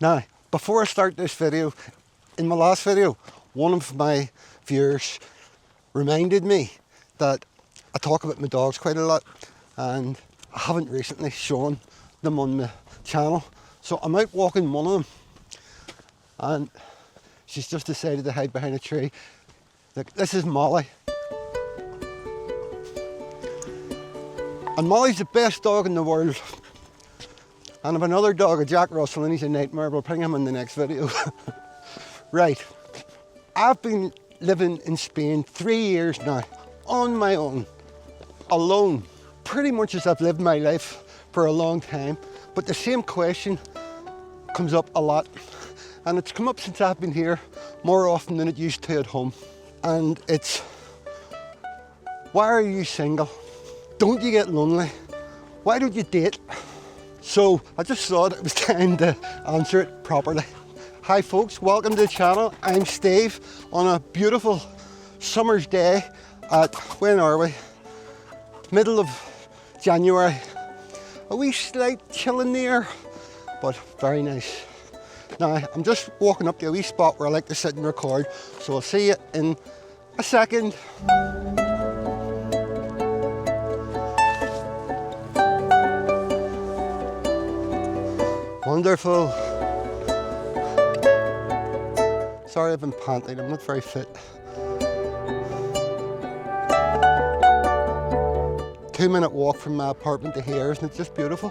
Now, before I start this video, in my last video, one of my viewers reminded me that I talk about my dogs quite a lot and I haven't recently shown them on my channel. So I'm out walking one of them and she's just decided to hide behind a tree. Look, this is Molly. And Molly's the best dog in the world. And I've another dog, a Jack Russell, and he's a nightmare. We'll bring him in the next video. Right. I've been living in Spain 3 years now, on my own, alone. Pretty much as I've lived my life for a long time. But the same question comes up a lot. And it's come up since I've been here more often than it used to at home. And it's, why are you single? Don't you get lonely? Why don't you date? So I just thought it was time to answer it properly. Hi folks, welcome to the channel. I'm Steve on a beautiful summer's day at, when are we? Middle of January. A wee slight chill in the air, but very nice. Now I'm just walking up to a wee spot where I like to sit and record, so I'll see you in a second. Wonderful. Sorry I've been panting, I'm not very fit. 2-minute walk from my apartment to here, isn't it just beautiful?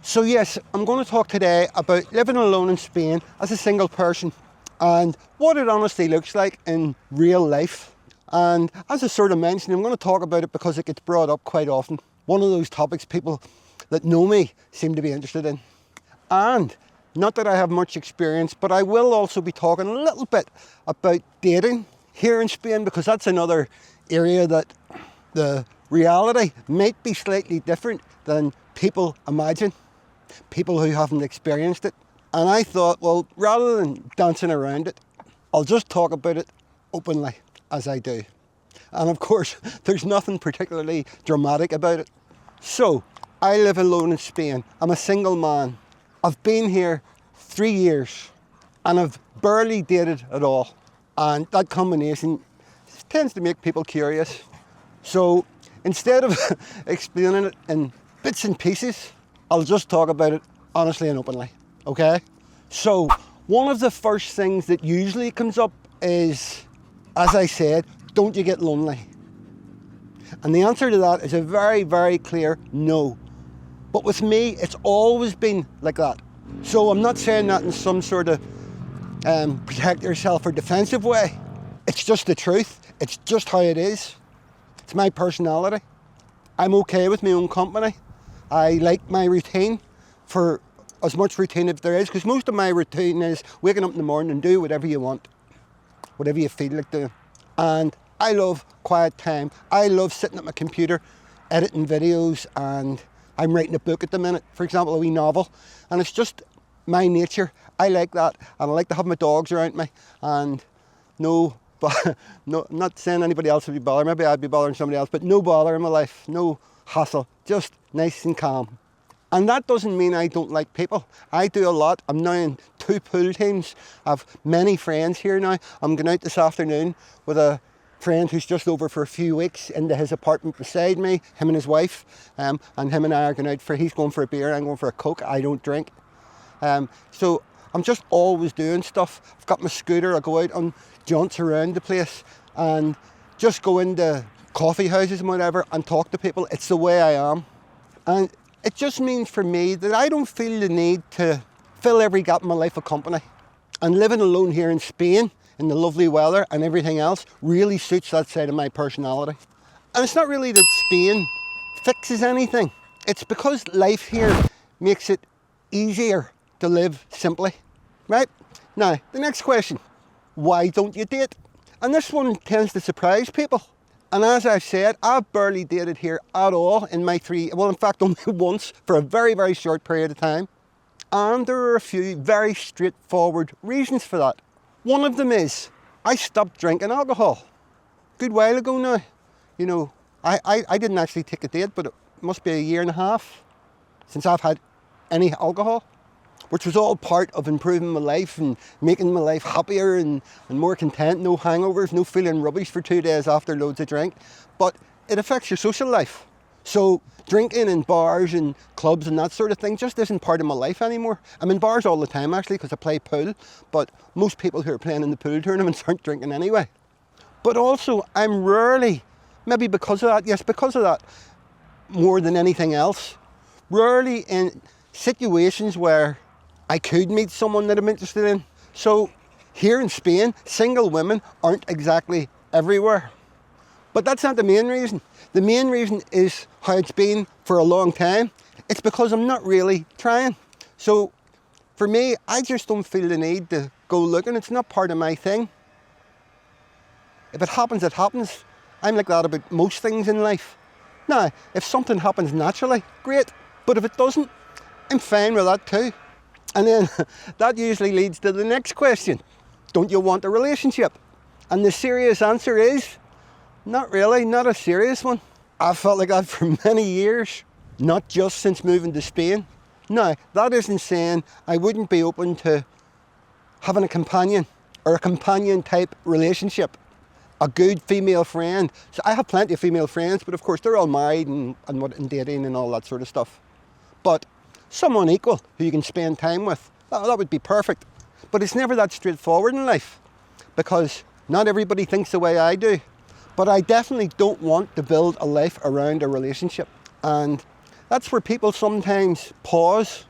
So yes, I'm going to talk today about living alone in Spain as a single person and what it honestly looks like in real life. And as I sort of mentioned, I'm going to talk about it because it gets brought up quite often. One of those topics people that know me seem to be interested in. And not that I have much experience, but I will also be talking a little bit about dating here in Spain, because that's another area that the reality might be slightly different than people imagine, people who haven't experienced it. And I thought, well, rather than dancing around it, I'll just talk about it openly, as I do. And of course, there's nothing particularly dramatic about it. So, I live alone in Spain. I'm a single man. I've been here 3 years and I've barely dated at all. And that combination tends to make people curious. So, instead of explaining it in bits and pieces, I'll just talk about it honestly and openly. Okay, so one of the first things that usually comes up is, as I said, don't you get lonely? And the answer to that is a very, very clear no. But with me, it's always been like that. So I'm not saying that in some sort of protect yourself or defensive way. It's just the truth. It's just how it is. It's my personality. I'm okay with my own company. I like my routine, for as much routine as there is, because most of my routine is waking up in the morning and do whatever you want, whatever you feel like doing. And I love quiet time. I love sitting at my computer, editing videos, and I'm writing a book at the minute, for example, a wee novel, and it's just my nature. I like that, and I like to have my dogs around me, and no, I'm not saying anybody else would be bothered, maybe I'd be bothering somebody else, but no bother in my life, no hassle, just nice and calm. And that doesn't mean I don't like people. I do a lot. I'm now in 2 pool teams. I have many friends here now. I'm going out this afternoon with a friend who's just over for a few weeks into his apartment beside me, him and his wife, and him and I are going out for, he's going for a beer, I'm going for a Coke. I don't drink. So I'm just always doing stuff. I've got my scooter, I go out on jaunts around the place and just go into coffee houses and whatever and talk to people. It's the way I am. And it just means for me that I don't feel the need to fill every gap in my life with company. And living alone here in Spain, in the lovely weather and everything else, really suits that side of my personality. And it's not really that Spain fixes anything. It's because life here makes it easier to live simply, right? Now, the next question, why don't you date? And this one tends to surprise people. And as I've said, I've barely dated here at all in my in fact only once for a very, very short period of time. And there are a few very straightforward reasons for that. One of them is I stopped drinking alcohol a good while ago now. You know, I didn't actually take a date, but it must be a year and a half since I've had any alcohol, which was all part of improving my life and making my life happier and more content. No hangovers, no feeling rubbish for 2 days after loads of drink. But it affects your social life. So drinking in bars and clubs and that sort of thing just isn't part of my life anymore. I'm in bars all the time actually because I play pool, but most people who are playing in the pool tournaments aren't drinking anyway. But also I'm rarely, maybe because of that, yes, because of that, more than anything else, rarely in situations where I could meet someone that I'm interested in. So here in Spain, single women aren't exactly everywhere. But that's not the main reason. The main reason is how it's been for a long time. It's because I'm not really trying. So for me, I just don't feel the need to go looking. It's not part of my thing. If it happens, it happens. I'm like that about most things in life. Now, if something happens naturally, great. But if it doesn't, I'm fine with that too. And then that usually leads to the next question. Don't you want a relationship? And the serious answer is, not really, not a serious one. I've felt like that for many years, not just since moving to Spain. Now, that isn't saying I wouldn't be open to having a companion or a companion type relationship, a good female friend. So I have plenty of female friends, but of course they're all married and dating and all that sort of stuff. But someone equal who you can spend time with, that would be perfect. But it's never that straightforward in life because not everybody thinks the way I do. But I definitely don't want to build a life around a relationship. And that's where people sometimes pause,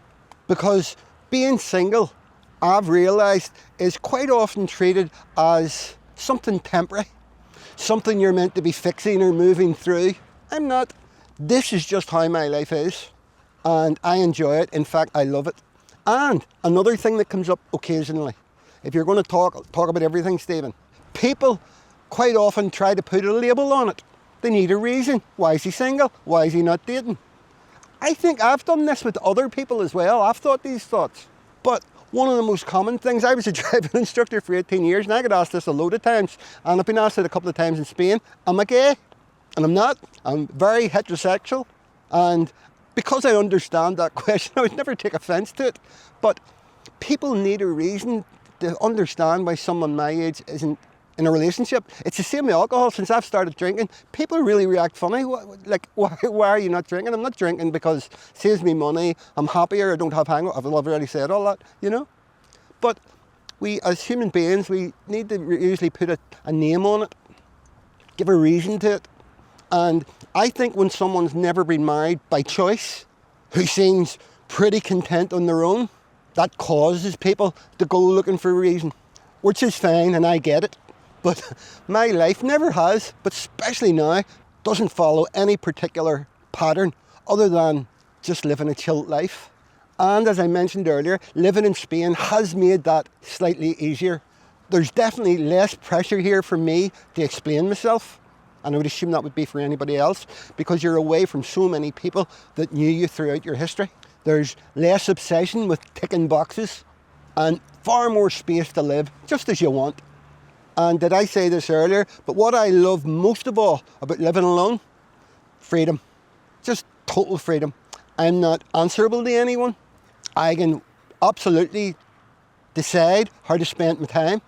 because being single, I've realised, is quite often treated as something temporary, something you're meant to be fixing or moving through. I'm not. This is just how my life is. And I enjoy it. In fact, I love it. And another thing that comes up occasionally, if you're going to talk about everything, Stephen, people quite often try to put a label on it. They need a reason. Why is he single? Why is he not dating? I think I've done this with other people as well. I've thought these thoughts. But one of the most common things, I was a driving instructor for 18 years and I got asked this a load of times, and I've been asked it a couple of times in Spain. Am I gay? And I'm not. I'm very heterosexual. And because I understand that question, I would never take offence to it. But people need a reason to understand why someone my age isn't in a relationship. It's the same with alcohol. Since I've started drinking, people really react funny. Like, why are you not drinking? I'm not drinking because it saves me money, I'm happier, I don't have hangovers. I've already said all that, you know. But we, as human beings, we need to usually put a name on it, give a reason to it. And I think when someone's never been married by choice, who seems pretty content on their own, that causes people to go looking for a reason, which is fine, and I get it. But my life never has, but especially now, doesn't follow any particular pattern other than just living a chilled life. And as I mentioned earlier, living in Spain has made that slightly easier. There's definitely less pressure here for me to explain myself. And I would assume that would be for anybody else, because you're away from so many people that knew you throughout your history. There's less obsession with ticking boxes and far more space to live just as you want. And did I say this earlier? But what I love most of all about living alone, freedom. Just total freedom. I'm not answerable to anyone. I can absolutely decide how to spend my time,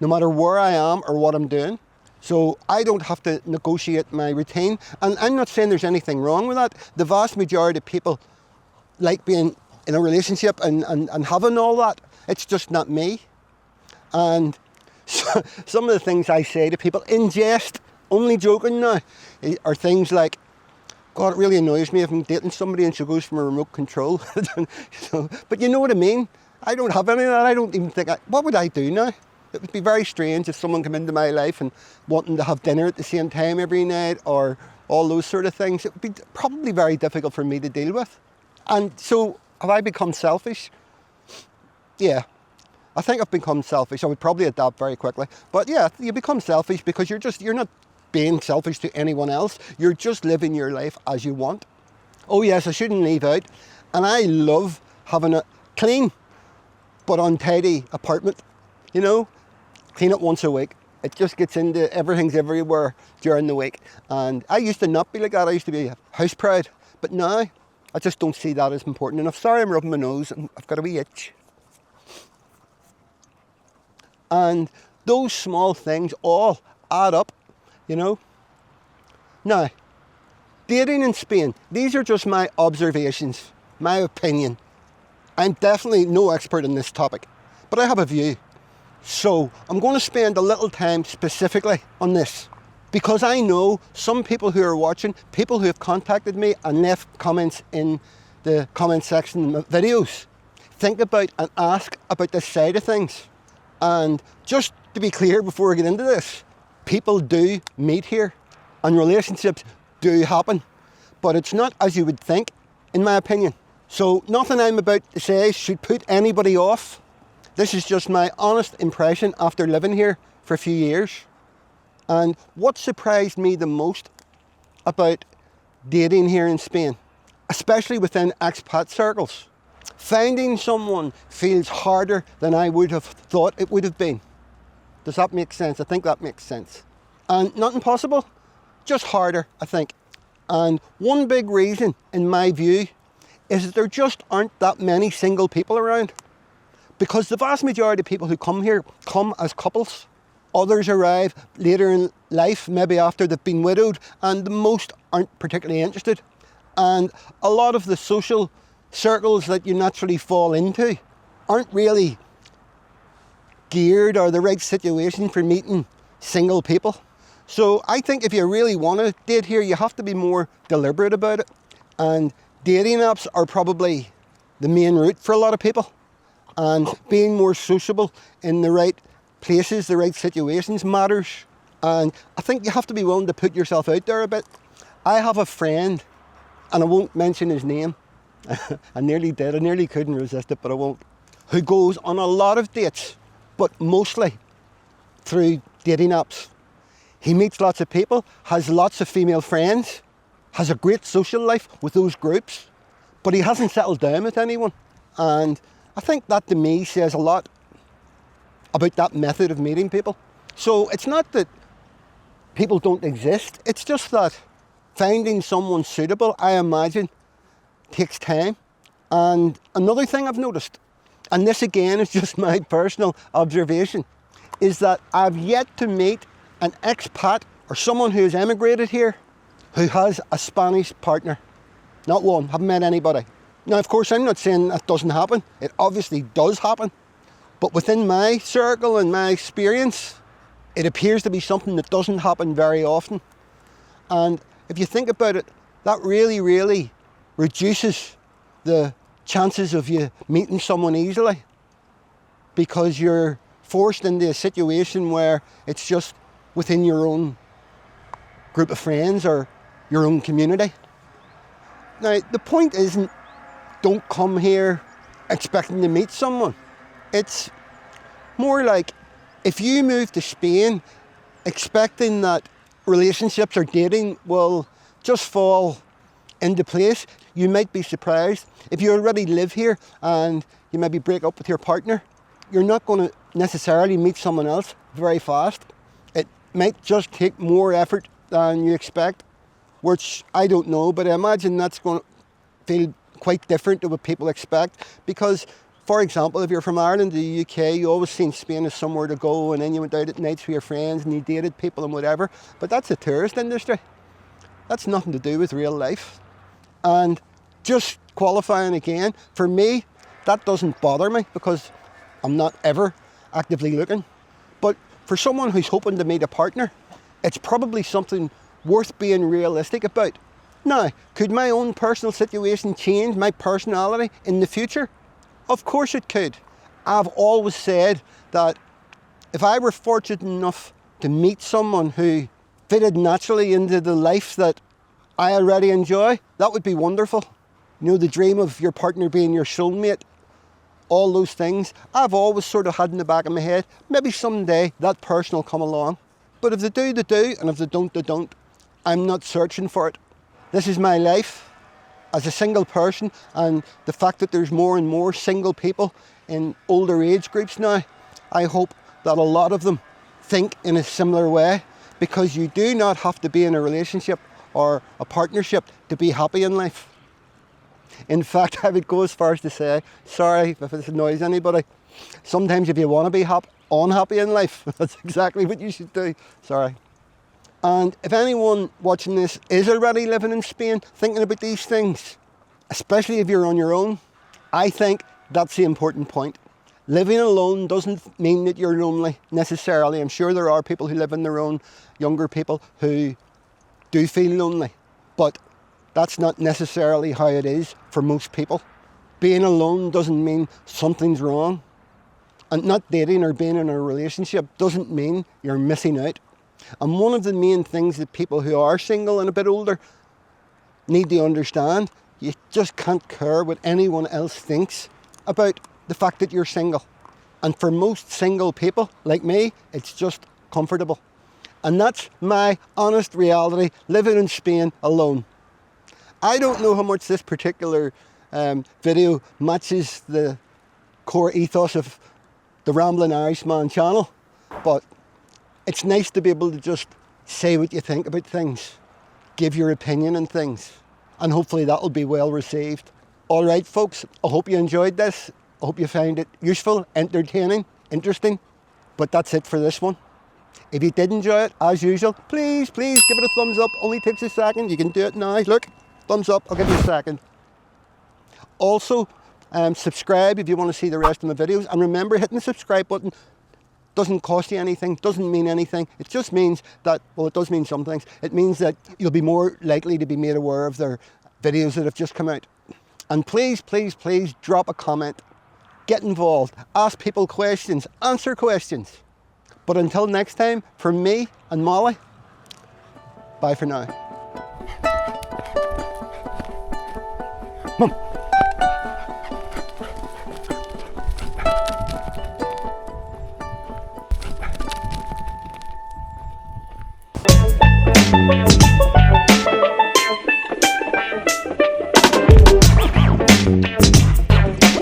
no matter where I am or what I'm doing. So I don't have to negotiate my routine. And I'm not saying there's anything wrong with that. The vast majority of people like being in a relationship and having all that. It's just not me. And so, some of the things I say to people in jest, only joking now, are things like, God, it really annoys me if I'm dating somebody and she goes from a remote control. But you know what I mean? I don't have any of that. I don't even think, what would I do now? It would be very strange if someone came into my life and wanting to have dinner at the same time every night or all those sort of things. It would be probably very difficult for me to deal with. And so have I become selfish? Yeah, I think I've become selfish. I would probably adapt very quickly. But yeah, you become selfish because you're not being selfish to anyone else. You're just living your life as you want. Oh yes, I shouldn't leave out. And I love having a clean but untidy apartment. You know, clean it once a week. It just gets into everything's everywhere during the week. And I used to not be like that. I used to be house proud. But now, I just don't see that as important enough. Sorry, I'm rubbing my nose. I've got a wee itch. And those small things all add up, you know. Now, dating in Spain, these are just my observations, my opinion. I'm definitely no expert in this topic, but I have a view. So I'm going to spend a little time specifically on this, because I know some people who are watching, people who have contacted me and left comments in the comment section of videos, think about and ask about this side of things. And just to be clear before I get into this, people do meet here and relationships do happen, but it's not as you would think, in my opinion. So nothing I'm about to say should put anybody off. This is just my honest impression after living here for a few years. And what surprised me the most about dating here in Spain, especially within expat circles, finding someone feels harder than I would have thought it would have been. Does that make sense? I think that makes sense. And not impossible, just harder, I think. And one big reason, in my view, is that there just aren't that many single people around. Because the vast majority of people who come here come as couples. Others arrive later in life, maybe after they've been widowed, and the most aren't particularly interested. And a lot of the social circles that you naturally fall into aren't really geared or the right situation for meeting single people. So I think if you really want to date here, you have to be more deliberate about it. And dating apps are probably the main route for a lot of people. And being more sociable in the right places, the right situations matters. And I think you have to be willing to put yourself out there a bit. I have a friend, and I won't mention his name. I nearly did, I nearly couldn't resist it, but I won't. Who goes on a lot of dates, but mostly through dating apps. He meets lots of people, has lots of female friends, has a great social life with those groups, but he hasn't settled down with anyone. And I think that to me says a lot about that method of meeting people. So it's not that people don't exist, it's just that finding someone suitable, I imagine, takes time. And another thing I've noticed, and this again is just my personal observation, is that I've yet to meet an expat or someone who has emigrated here who has a Spanish partner. Not one, haven't met anybody. Now, of course, I'm not saying that doesn't happen. It obviously does happen. But within my circle and my experience, it appears to be something that doesn't happen very often. And if you think about it, that really, really reduces the chances of you meeting someone easily, because you're forced into a situation where it's just within your own group of friends or your own community. Now, the point isn't don't come here expecting to meet someone. It's more like if you move to Spain expecting that relationships or dating will just fall into place, you might be surprised. If you already live here and you maybe break up with your partner, you're not going to necessarily meet someone else very fast. It might just take more effort than you expect, which I don't know, but I imagine that's going to feel quite different to what people expect. Because, for example, if you're from Ireland to the UK, you always seen Spain as somewhere to go, and then you went out at nights with your friends and you dated people and whatever. But that's a tourist industry. That's nothing to do with real life. And just qualifying again, for me, that doesn't bother me because I'm not ever actively looking. But for someone who's hoping to meet a partner, it's probably something worth being realistic about. Now, could my own personal situation change my personality in the future? Of course it could. I've always said that if I were fortunate enough to meet someone who fitted naturally into the life that I already enjoy, that would be wonderful. You know, the dream of your partner being your soulmate, all those things, I've always sort of had in the back of my head, maybe someday that person will come along. But if they do, they do, and if they don't, they don't. I'm not searching for it. This is my life as a single person, and the fact that there's more and more single people in older age groups now, I hope that a lot of them think in a similar way, because you do not have to be in a relationship or a partnership to be happy in life. In fact, I would go as far as to say, sorry if this annoys anybody, sometimes if you want to be unhappy in life, that's exactly what you should do. Sorry. And if anyone watching this is already living in Spain, thinking about these things, especially if you're on your own, I think that's the important point. Living alone doesn't mean that you're lonely necessarily. I'm sure there are people who live on their own, younger people who do feel lonely, but that's not necessarily how it is for most people. Being alone doesn't mean something's wrong. And not dating or being in a relationship doesn't mean you're missing out. And one of the main things that people who are single and a bit older need to understand, you just can't care what anyone else thinks about the fact that you're single. And for most single people like me, it's just comfortable. And that's my honest reality, living in Spain alone. I don't know how much this particular video matches the core ethos of the Rambling Irishman channel, but it's nice to be able to just say what you think about things, give your opinion on things, and hopefully that'll be well received. All right, folks, I hope you enjoyed this. I hope you found it useful, entertaining, interesting, but that's it for this one. If you did enjoy it, as usual, please give it a thumbs up. Only takes a second. You can do it now. Look, thumbs up. I'll give you a second. Also, subscribe if you want to see the rest of my videos. And remember, hitting the subscribe button doesn't cost you anything, doesn't mean anything. It just means that, well, it does mean some things. It means that you'll be more likely to be made aware of their videos that have just come out. And please drop a comment. Get involved. Ask people questions. Answer questions. But until next time, from me and Molly, bye for now. Mum.